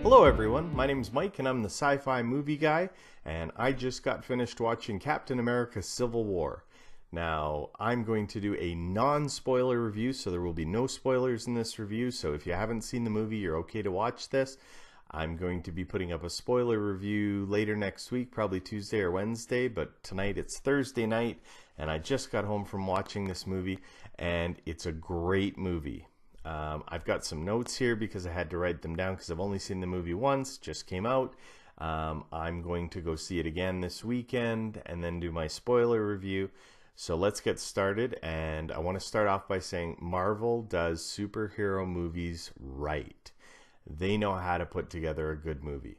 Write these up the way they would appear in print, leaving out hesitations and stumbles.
Hello everyone, my name is Mike and I'm the Sci-Fi movie guy, and I just got finished watching Captain America Civil War. Now, I'm going to do a non-spoiler review, so there will be no spoilers in this review, so if you haven't seen the movie, you're okay to watch this. I'm going to be putting up a spoiler review later next week, probably Tuesday or Wednesday, but tonight it's Thursday night, and I just got home from watching this movie, and it's a great movie. I've got some notes here because I had to write them down because I've only seen the movie once, just came out. I'm going to go see it again this weekend and then do my spoiler review. So let's get started, and I want to start off by saying Marvel does superhero movies right. They know how to put together a good movie.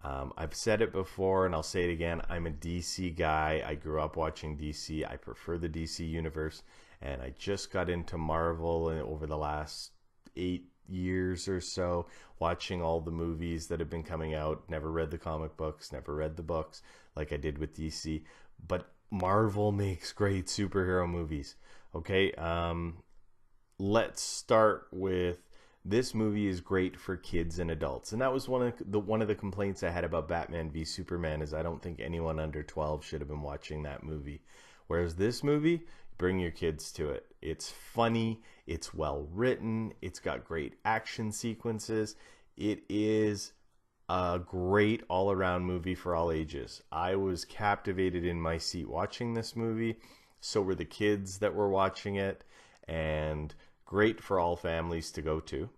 I've said it before and I'll say it again. I'm a DC guy. I grew up watching DC. I prefer the DC universe. And I just got into Marvel over the last 8 years or so, watching all the movies that have been coming out. Never read the comic books, never read the books like I did with DC. But Marvel makes great superhero movies. Okay, let's start with this movie is great for kids and adults. And that was one of the complaints I had about Batman v Superman is I don't think anyone under 12 should have been watching that movie. Whereas this movie, bring your kids to it. It's funny, it's well written, it's got great action sequences. It is a great all-around movie for all ages. I was captivated in my seat watching this movie. So were the kids that were watching it, and great for all families to go to.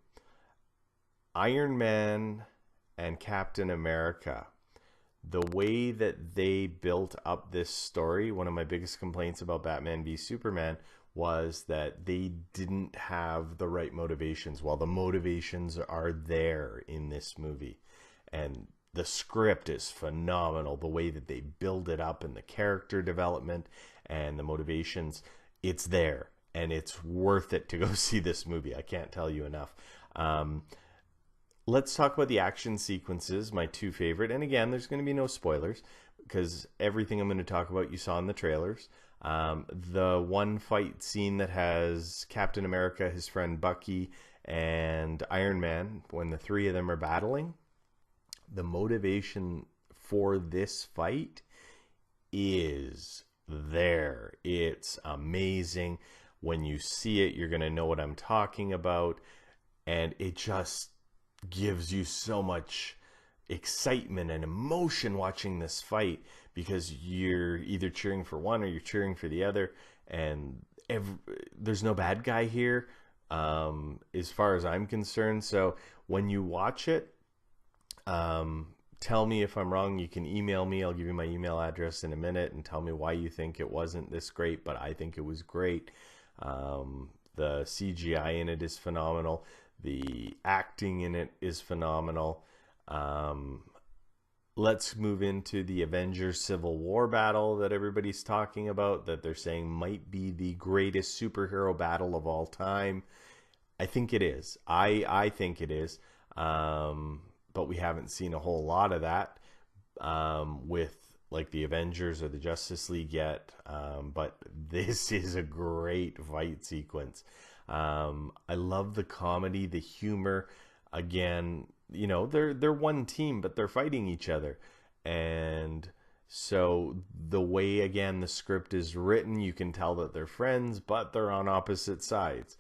Iron Man and Captain America. The way that they built up this story, one of my biggest complaints about Batman v Superman was that they didn't have the right motivations. Well, the motivations are there in this movie. And the script is phenomenal. The way that they build it up and the character development and the motivations, it's there. And it's worth it to go see this movie. I can't tell you enough. Let's talk about the action sequences, my two favorite. And again, there's going to be no spoilers because everything I'm going to talk about you saw in the trailers. The one fight scene that has Captain America, his friend Bucky, and Iron Man, when the three of them are battling, the motivation for this fight is there. It's amazing. When you see it, you're going to know what I'm talking about. And it just gives you so much excitement and emotion watching this fight because you're either cheering for one or you're cheering for the other, and there's no bad guy here as far as I'm concerned. So when you watch it, tell me if I'm wrong. You can email me. I'll give you my email address in a minute and tell me why you think it wasn't this great, but I think it was great. The CGI in it is phenomenal. The acting in it is phenomenal. Let's move into the Avengers Civil War battle that everybody's talking about, that they're saying might be the greatest superhero battle of all time. I think it is. I think it is. But we haven't seen a whole lot of that with like the Avengers or the Justice League yet. But this is a great fight sequence. I love the comedy, the humor. Again, you know, they're one team, but they're fighting each other. And so the way, again, the script is written, you can tell that they're friends, but they're on opposite sides.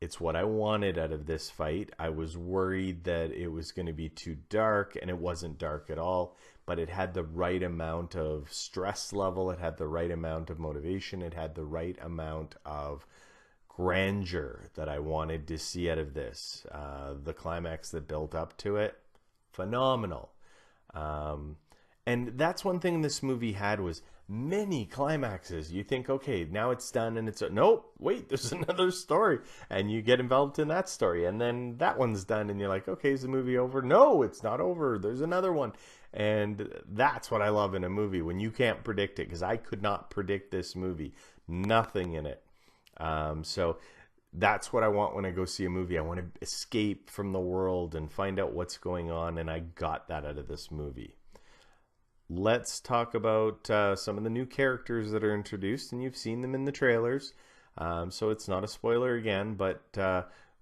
It's what I wanted out of this fight. I was worried that it was going to be too dark, and it wasn't dark at all, but it had the right amount of stress level. It had the right amount of motivation. It had the right amount of grandeur that I wanted to see out of this. The climax that built up to it, phenomenal. And that's one thing this movie had was many climaxes. You think, okay, now it's done and it's... Nope, wait, there's another story. And you get involved in that story. And then that one's done and you're like, okay, is the movie over? No, it's not over. There's another one. And that's what I love in a movie, when you can't predict it, because I could not predict this movie. Nothing in it. So that's what I want when I go see a movie. I want to escape from the world and find out what's going on, and I got that out of this movie. Let's talk about some of the new characters that are introduced, and you've seen them in the trailers, so it's not a spoiler again, but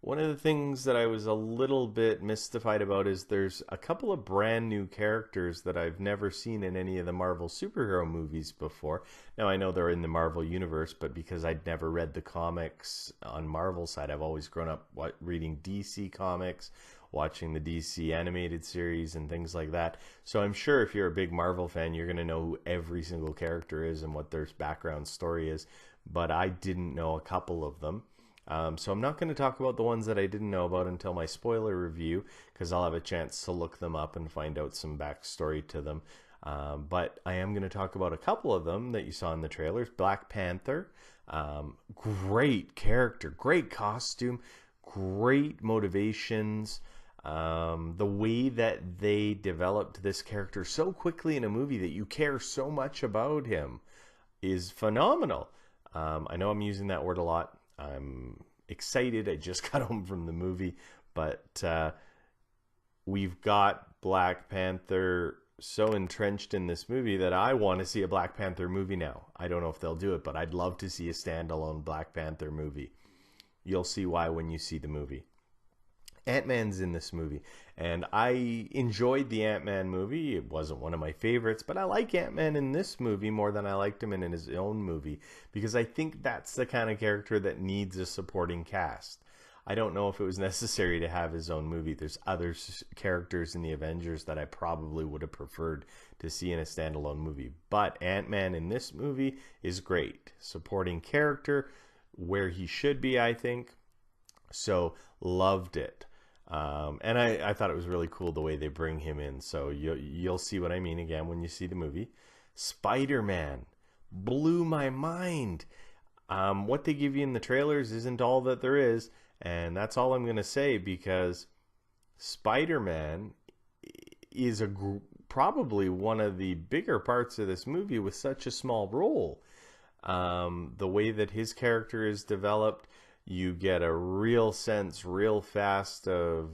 one of the things that I was a little bit mystified about is there's a couple of brand new characters that I've never seen in any of the Marvel superhero movies before. Now, I know they're in the Marvel universe, but because I'd never read the comics on Marvel side, I've always grown up reading DC comics, watching the DC animated series and things like that. So I'm sure if you're a big Marvel fan, you're going to know who every single character is and what their background story is. But I didn't know a couple of them. So I'm not going to talk about the ones that I didn't know about until my spoiler review, because I'll have a chance to look them up and find out some backstory to them. But I am going to talk about a couple of them that you saw in the trailers. Black Panther, great character, great costume, great motivations. The way that they developed this character so quickly in a movie that you care so much about him is phenomenal. I know I'm using that word a lot. I'm excited. I just got home from the movie, but we've got Black Panther so entrenched in this movie that I want to see a Black Panther movie now. I don't know if they'll do it, but I'd love to see a standalone Black Panther movie. You'll see why when you see the movie. Ant-Man's in this movie, and I enjoyed the Ant-Man movie. It wasn't one of my favorites, but I like Ant-Man in this movie more than I liked him in his own movie, because I think that's the kind of character that needs a supporting cast. I don't know if it was necessary to have his own movie. There's other characters in the Avengers that I probably would have preferred to see in a standalone movie, but Ant-Man in this movie is great. Supporting character, where he should be, I think. So, loved it. And I thought it was really cool the way they bring him in. So you'll see what I mean again when you see the movie. Spider-Man blew my mind. What they give you in the trailers isn't all that there is. And that's all I'm going to say, because Spider-Man is probably one of the bigger parts of this movie with such a small role. The way that his character is developed, you get a real sense real fast of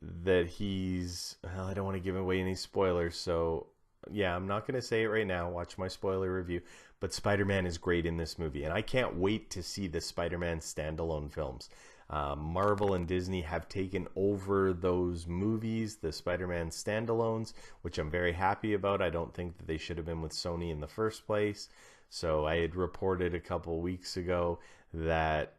that he's... Well, I don't want to give away any spoilers, so yeah, I'm not going to say it right now. Watch my spoiler review. But Spider-Man is great in this movie, and I can't wait to see the Spider-Man standalone films. Marvel and Disney have taken over those movies, the Spider-Man standalones, which I'm very happy about. I don't think that they should have been with Sony in the first place. So I had reported a couple weeks ago that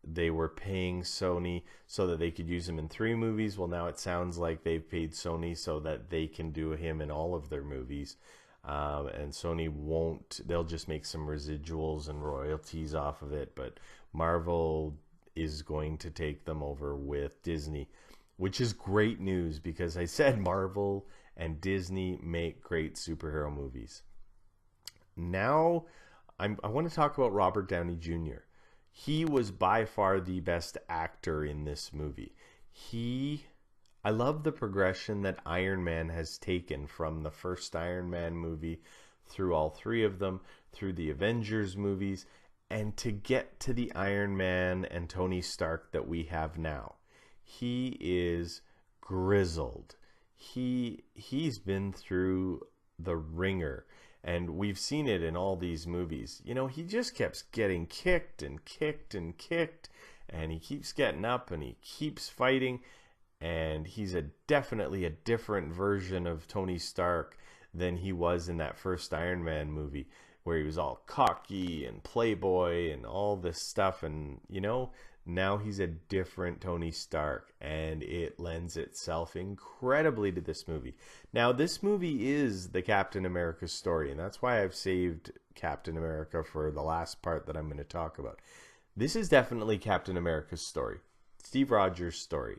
they were paying Sony so that they could use him in 3 movies. Well, now it sounds like they've paid Sony so that they can do him in all of their movies. And Sony won't. They'll just make some residuals and royalties off of it. But Marvel is going to take them over with Disney, which is great news, because I said Marvel and Disney make great superhero movies. Now, I want to talk about Robert Downey Jr. He was by far the best actor in this movie. I love the progression that Iron Man has taken from the first Iron Man movie through all 3 of them, through the Avengers movies, and to get to the Iron Man and Tony Stark that we have now. He is grizzled. He's been through the ringer. And we've seen it in all these movies. You know, he just keeps getting kicked and kicked and kicked. And he keeps getting up and he keeps fighting. And he's definitely a different version of Tony Stark than he was in that first Iron Man movie, where he was all cocky and playboy and all this stuff. And, you know, now he's a different Tony Stark, and it lends itself incredibly to this movie. Now, this movie is the Captain America story, and that's why I've saved Captain America for the last part that I'm going to talk about. This is definitely Captain America's story, Steve Rogers' story.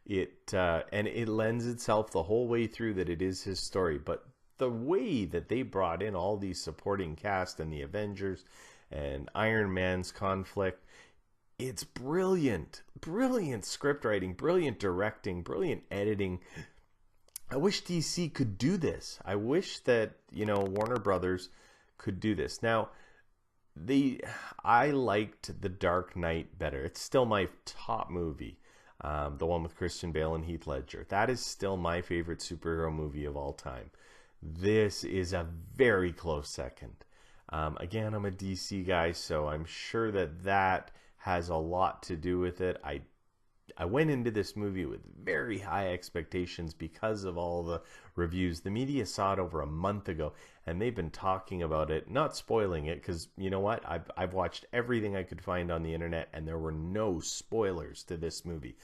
And it lends itself the whole way through that it is his story, but the way that they brought in all these supporting cast and the Avengers and Iron Man's conflict, it's brilliant. Brilliant script writing, brilliant directing, brilliant editing. I wish DC could do this. I wish that, Warner Brothers could do this. Now, I liked The Dark Knight better. It's still my top movie. The one with Christian Bale and Heath Ledger. That is still my favorite superhero movie of all time. This is a very close second. Again, I'm a DC guy, so I'm sure that has a lot to do with it. I I went into this movie with very high expectations because of all the reviews. The media saw it over a month ago, and they've been talking about it, not spoiling it, because you know what? I've watched everything I could find on the internet, and there were no spoilers to this movie.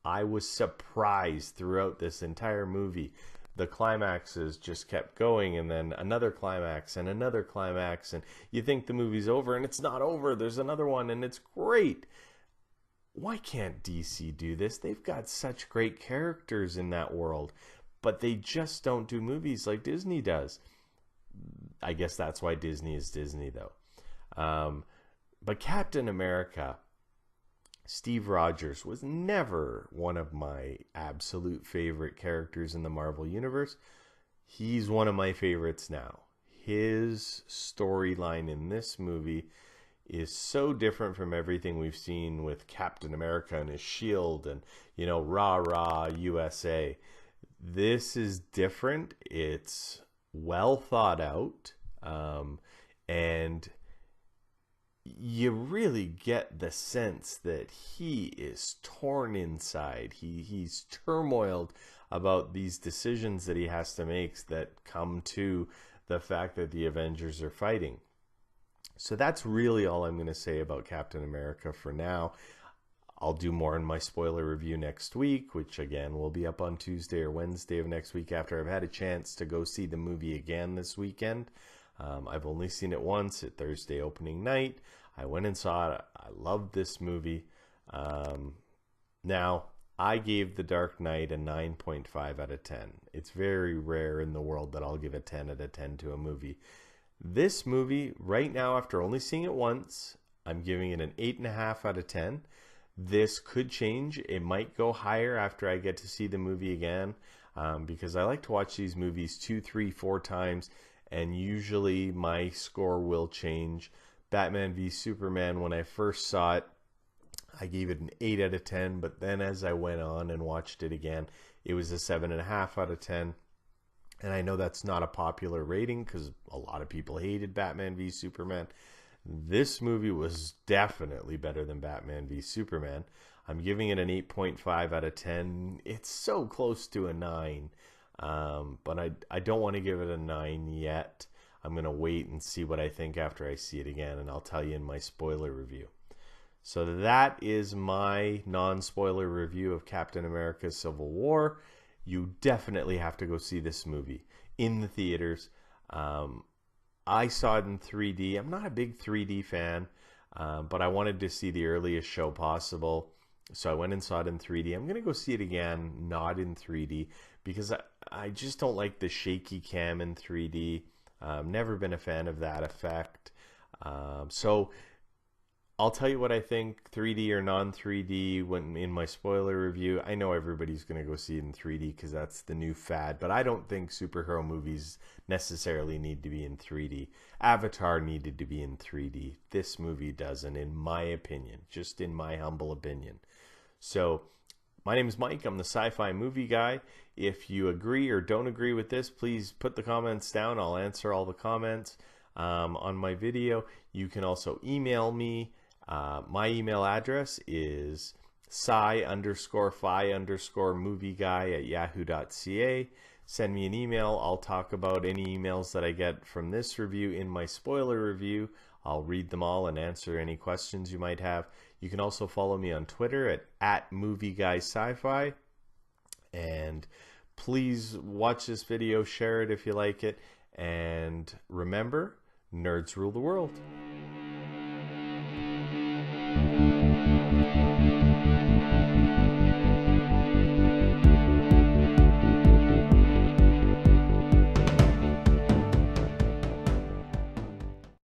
I was surprised throughout this entire movie. The climaxes just kept going, and then another climax and another climax, and you think the movie's over, and it's not over. There's another one, and it's great. Why can't DC do this? They've got such great characters in that world, but they just don't do movies like Disney does. I guess that's why Disney is Disney, though. But Captain America, Steve Rogers, was never one of my absolute favorite characters in the Marvel Universe. He's one of my favorites now. His storyline in this movie is so different from everything we've seen with Captain America and his shield and, you know, rah rah USA. This is different. It's well thought out, and you really get the sense that he is torn inside. He's turmoiled about these decisions that he has to make that come to the fact that the Avengers are fighting. So that's really all I'm going to say about Captain America for now. I'll do more in my spoiler review next week, which again will be up on Tuesday or Wednesday of next week after I've had a chance to go see the movie again this weekend. I've only seen it once at Thursday opening night. I went and saw it. I loved this movie. Now, I gave The Dark Knight a 9.5 out of 10. It's very rare in the world that I'll give a 10 out of 10 to a movie. This movie, right now, after only seeing it once, I'm giving it an 8.5 out of 10. This could change. It might go higher after I get to see the movie again, because I like to watch these movies 2, 3, 4 times, and usually my score will change. Batman v Superman, when I first saw it, I gave it an 8 out of 10, but then as I went on and watched it again, it was a 7.5 out of 10. And I know that's not a popular rating because a lot of people hated Batman v Superman. This movie was definitely better than Batman v Superman. I'm giving it an 8.5 out of 10. It's so close to a 9, but I don't want to give it a 9 yet. I'm going to wait and see what I think after I see it again, and I'll tell you in my spoiler review. So that is my non-spoiler review of Captain America Civil War. You definitely have to go see this movie in the theaters. I saw it in 3D. I'm not a big 3D fan, but I wanted to see the earliest show possible. So I went and saw it in 3D. I'm going to go see it again, not in 3D, because I just don't like the shaky cam in 3D. I've never been a fan of that effect. So I'll tell you what I think, 3D or non-3D, when in my spoiler review. I know everybody's going to go see it in 3D because that's the new fad, but I don't think superhero movies necessarily need to be in 3D. Avatar needed to be in 3D. This movie doesn't, in my opinion, just in my humble opinion. So, my name is Mike. I'm the Sci-Fi movie guy. If you agree or don't agree with this, please put the comments down. I'll answer all the comments on my video. You can also email me. My email address is sci_fi_movieguy@yahoo.ca. Send me an email. I'll talk about any emails that I get from this review in my spoiler review. I'll read them all and answer any questions you might have. You can also follow me on Twitter at @movieguySciFi. And please watch this video, share it if you like it, and remember, nerds rule the world.